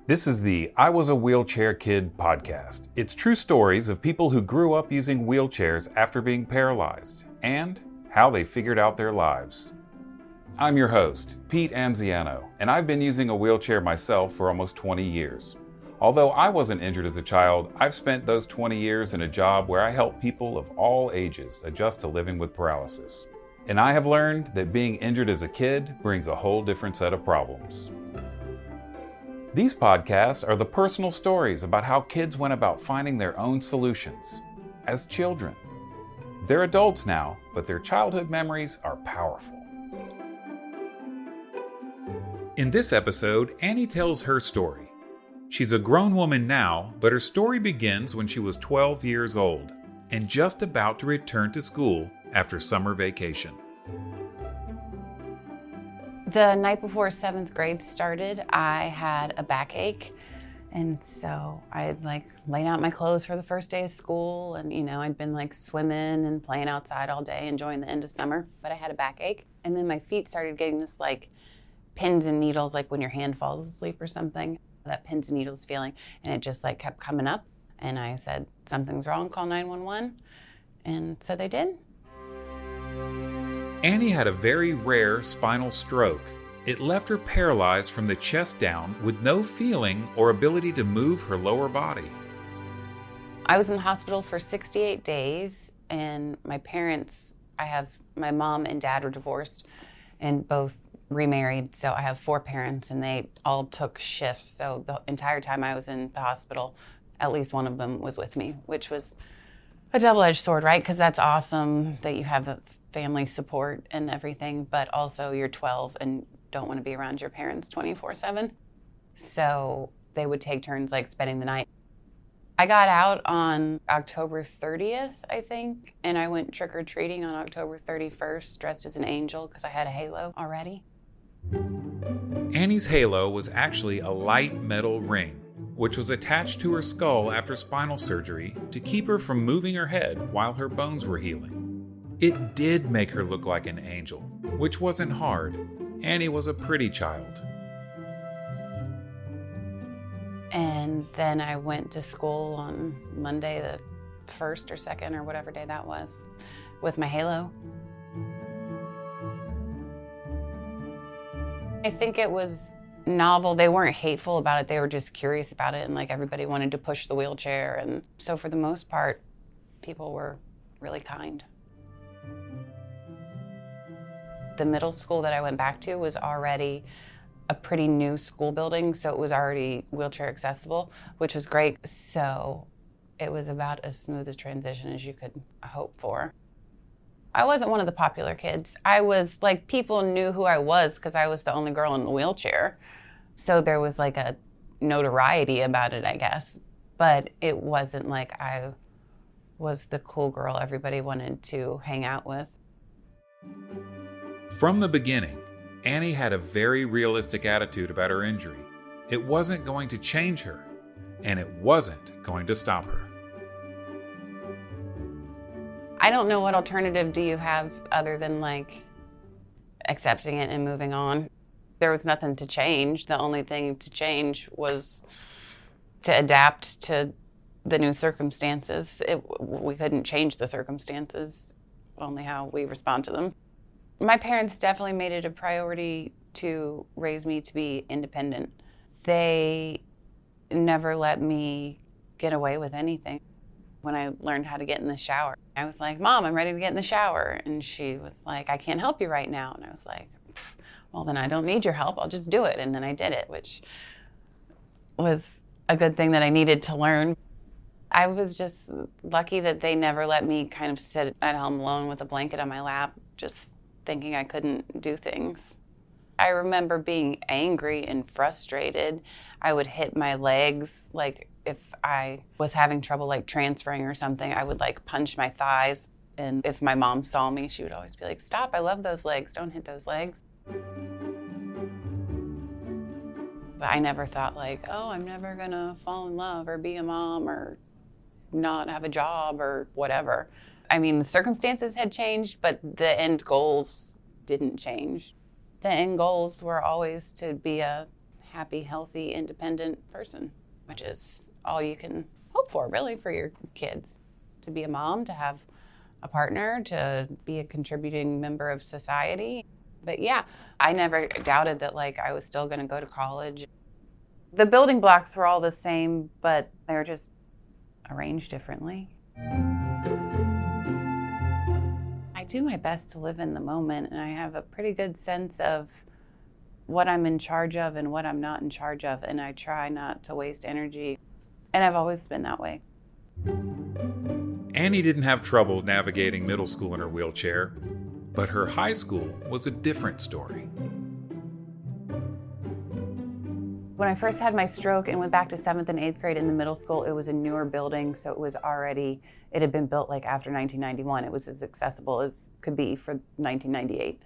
This is the I Was a Wheelchair Kid podcast. It's true stories of people who grew up using wheelchairs after being paralyzed and how they figured out their lives. I'm your host, Pete Anziano, and I've been using a wheelchair myself for almost 20 years. Although I wasn't injured as a child, I've spent those 20 years in a job where I help people of all ages adjust to living with paralysis. And I have learned that being injured as a kid brings a whole different set of problems. These podcasts are the personal stories about how kids went about finding their own solutions as children. They're adults now, but their childhood memories are powerful. In this episode, Annie tells her story. She's a grown woman now, but her story begins when she was 12 years old and just about to return to school after summer vacation. The night before 7th grade started, I had a backache. And so I had laid out my clothes for the first day of school. And, I'd been swimming and playing outside all day, enjoying the end of summer. But I had a backache. And then my feet started getting this pins and needles, when your hand falls asleep or something. That pins and needles feeling. And it just kept coming up. And I said, something's wrong, call 911. And so they did. Annie had a very rare spinal stroke. It left her paralyzed from the chest down with no feeling or ability to move her lower body. I was in the hospital for 68 days, and my mom and dad were divorced and both remarried, so I have 4 parents, and they all took shifts. So the entire time I was in the hospital, at least one of them was with me, which was a double-edged sword, right? Because that's awesome that you have a family support and everything, but also you're 12 and don't want to be around your parents 24/7. So they would take turns spending the night. I got out on October 30th, I think, and I went trick-or-treating on October 31st dressed as an angel because I had a halo already. Annie's halo was actually a light metal ring, which was attached to her skull after spinal surgery to keep her from moving her head while her bones were healing. It did make her look like an angel, which wasn't hard. Annie was a pretty child. And then I went to school on Monday the 1st or 2nd or whatever day that was with my halo. I think it was novel. They weren't hateful about it. They were just curious about it, and everybody wanted to push the wheelchair. And so for the most part, people were really kind. The middle school that I went back to was already a pretty new school building, so it was already wheelchair accessible, which was great. So it was about as smooth a transition as you could hope for. I wasn't one of the popular kids. I was people knew who I was because I was the only girl in the wheelchair. So there was a notoriety about it, I guess. But it wasn't I was the cool girl everybody wanted to hang out with. From the beginning, Annie had a very realistic attitude about her injury. It wasn't going to change her, and it wasn't going to stop her. I don't know what alternative do you have other than accepting it and moving on. There was nothing to change. The only thing to change was to adapt to the new circumstances. We couldn't change the circumstances, only how we respond to them. My parents definitely made it a priority to raise me to be independent. They never let me get away with anything. When I learned how to get in the shower, I was like, Mom, I'm ready to get in the shower. And she was like, I can't help you right now. And I was like, well, then I don't need your help. I'll just do it. And then I did it, which was a good thing that I needed to learn. I was just lucky that they never let me kind of sit at home alone with a blanket on my lap, just thinking I couldn't do things. I remember being angry and frustrated. I would hit my legs, if I was having trouble transferring or something, I would punch my thighs. And if my mom saw me, she would always be like, stop, I love those legs, don't hit those legs. But I never thought I'm never gonna fall in love or be a mom or not have a job or whatever. I mean, the circumstances had changed, but the end goals didn't change. The end goals were always to be a happy, healthy, independent person, which is all you can hope for, really, for your kids. To be a mom, to have a partner, to be a contributing member of society. But yeah, I never doubted that like I was still going to go to college. The building blocks were all the same, but they were just arranged differently. I do my best to live in the moment, and I have a pretty good sense of what I'm in charge of and what I'm not in charge of, and I try not to waste energy. And I've always been that way. Annie didn't have trouble navigating middle school in her wheelchair, but her high school was a different story. When I first had my stroke and went back to 7th and 8th grade in the middle school, it was a newer building, so it had been built like after 1991. It was as accessible as could be for 1998.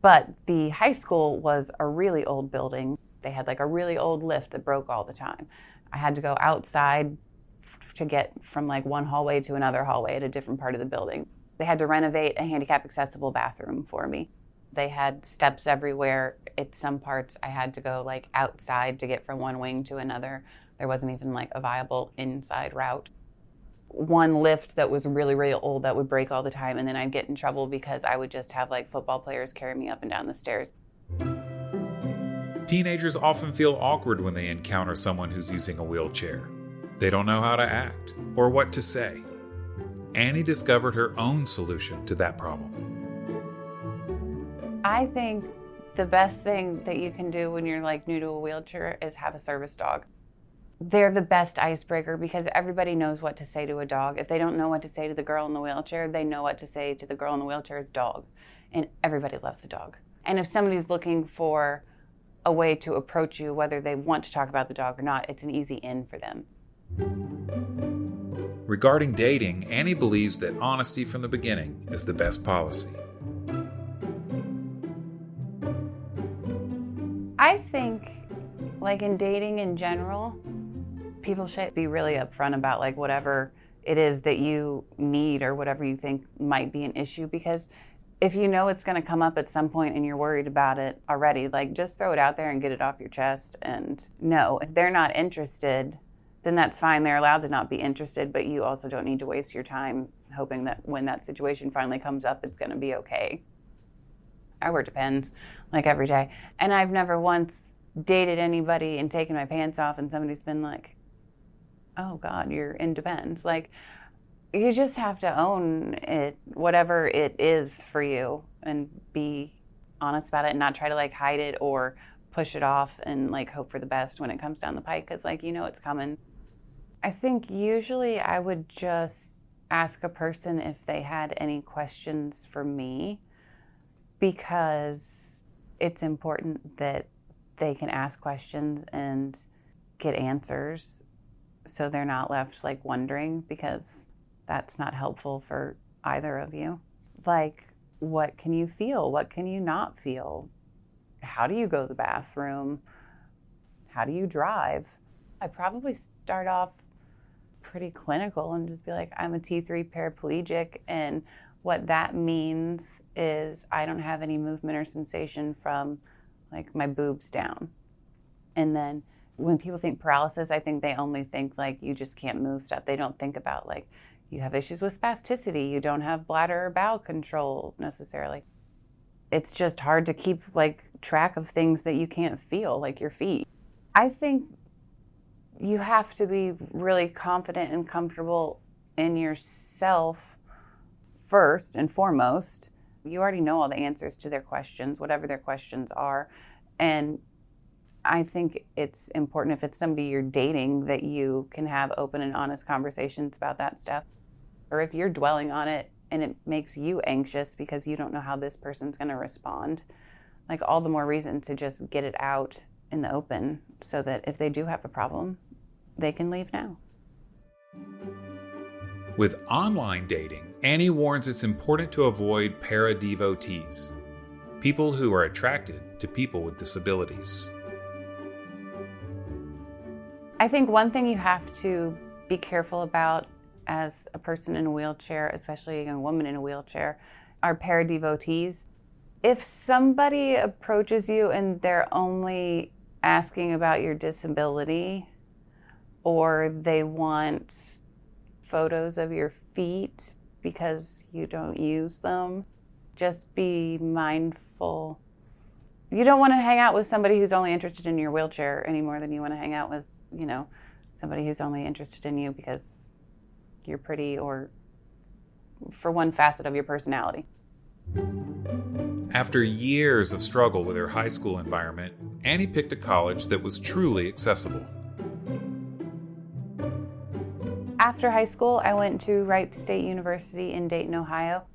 But the high school was a really old building. They had like a really old lift that broke all the time. I had to go outside to get from like one hallway to another hallway at a different part of the building. They had to renovate a handicap accessible bathroom for me. They had steps everywhere. At some parts, I had to go like outside to get from one wing to another. There wasn't even like a viable inside route. One lift that was really, really old that would break all the time, and then I'd get in trouble because I would just have like football players carry me up and down the stairs. Teenagers often feel awkward when they encounter someone who's using a wheelchair. They don't know how to act or what to say. Annie discovered her own solution to that problem. I think the best thing that you can do when you're like new to a wheelchair is have a service dog. They're the best icebreaker because everybody knows what to say to a dog. If they don't know what to say to the girl in the wheelchair, they know what to say to the girl in the wheelchair's dog. And everybody loves a dog. And if somebody's looking for a way to approach you, whether they want to talk about the dog or not, it's an easy in for them. Regarding dating, Annie believes that honesty from the beginning is the best policy. I think, like in dating in general, people should be really upfront about like whatever it is that you need or whatever you think might be an issue, because if you know it's going to come up at some point and you're worried about it already, like just throw it out there and get it off your chest. And no, if they're not interested, then that's fine. They're allowed to not be interested, but you also don't need to waste your time hoping that when that situation finally comes up, it's going to be okay. I wear Depends like every day. And I've never once dated anybody and taken my pants off and somebody's been like, oh God, you're in Depends. Like, you just have to own it, whatever it is for you, and be honest about it and not try to like hide it or push it off and like hope for the best when it comes down the pike, because like you know it's coming. I think usually I would just ask a person if they had any questions for me, because it's important that they can ask questions and get answers so they're not left like wondering, because that's not helpful for either of you. Like, what can you feel? What can you not feel? How do you go to the bathroom? How do you drive? I'd probably start off pretty clinical and just be like, I'm a T3 paraplegic, and what that means is I don't have any movement or sensation from like my boobs down. And then when people think paralysis, I think they only think like you just can't move stuff. They don't think about like you have issues with spasticity, you don't have bladder or bowel control necessarily. It's just hard to keep like track of things that you can't feel, like your feet. I think you have to be really confident and comfortable in yourself first and foremost. You already know all the answers to their questions, whatever their questions are. And I think it's important, if it's somebody you're dating, that you can have open and honest conversations about that stuff. Or if you're dwelling on it and it makes you anxious because you don't know how this person's going to respond, like all the more reason to just get it out in the open so that if they do have a problem, they can leave now. With online dating, Annie warns it's important to avoid para-devotees, people who are attracted to people with disabilities. I think one thing you have to be careful about as a person in a wheelchair, especially a young woman in a wheelchair, are para-devotees. If somebody approaches you and their only asking about your disability, or they want photos of your feet because you don't use them. Just be mindful. You don't want to hang out with somebody who's only interested in your wheelchair any more than you want to hang out with, somebody who's only interested in you because you're pretty or for one facet of your personality. After years of struggle with her high school environment, Annie picked a college that was truly accessible. After high school, I went to Wright State University in Dayton, Ohio.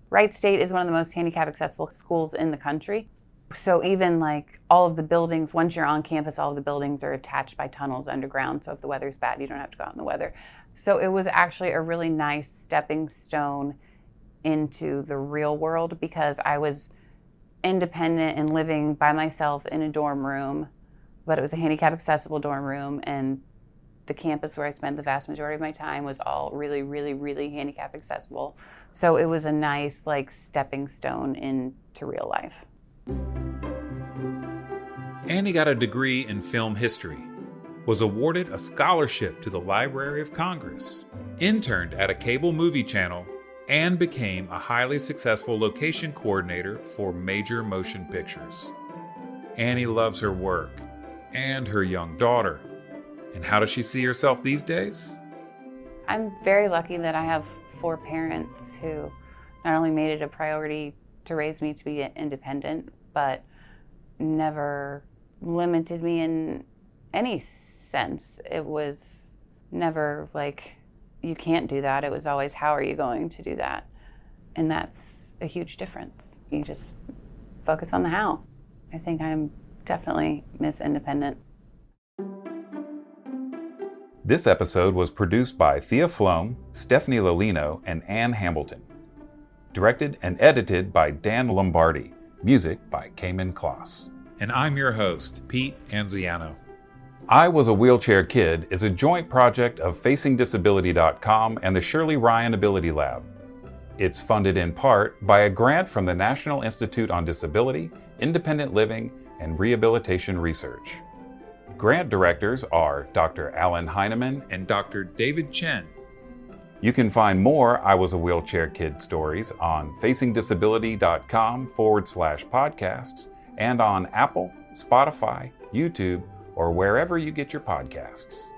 Wright State is one of the most handicap accessible schools in the country. So even like all of the buildings, once you're on campus, all of the buildings are attached by tunnels underground. So if the weather's bad, you don't have to go out in the weather. So it was actually a really nice stepping stone into the real world because I was independent and living by myself in a dorm room, but it was a handicap accessible dorm room, and the campus where I spent the vast majority of my time was all really, really, really handicap accessible. So it was a nice stepping stone into real life. Annie got a degree in film history, was awarded a scholarship to the Library of Congress, interned at a cable movie channel, and became a highly successful location coordinator for major motion pictures. Annie loves her work and her young daughter. And how does she see herself these days? I'm very lucky that I have 4 parents who not only made it a priority to raise me to be independent, but never limited me in any sense. It was never like, you can't do that. It was always, how are you going to do that? And that's a huge difference. You just focus on the how. I think I'm definitely Miss Independent. This episode was produced by Thea Flom, Stephanie Lolino, and Ann Hamilton. Directed and edited by Dan Lombardi. Music by Cayman Kloss. And I'm your host, Pete Anziano. I Was a Wheelchair Kid is a joint project of FacingDisability.com and the Shirley Ryan Ability Lab. It's funded in part by a grant from the National Institute on Disability, Independent Living, and Rehabilitation Research. Grant directors are Dr. Alan Heineman and Dr. David Chen. You can find more I Was a Wheelchair Kid stories on FacingDisability.com/podcasts and on Apple, Spotify, YouTube, or wherever you get your podcasts.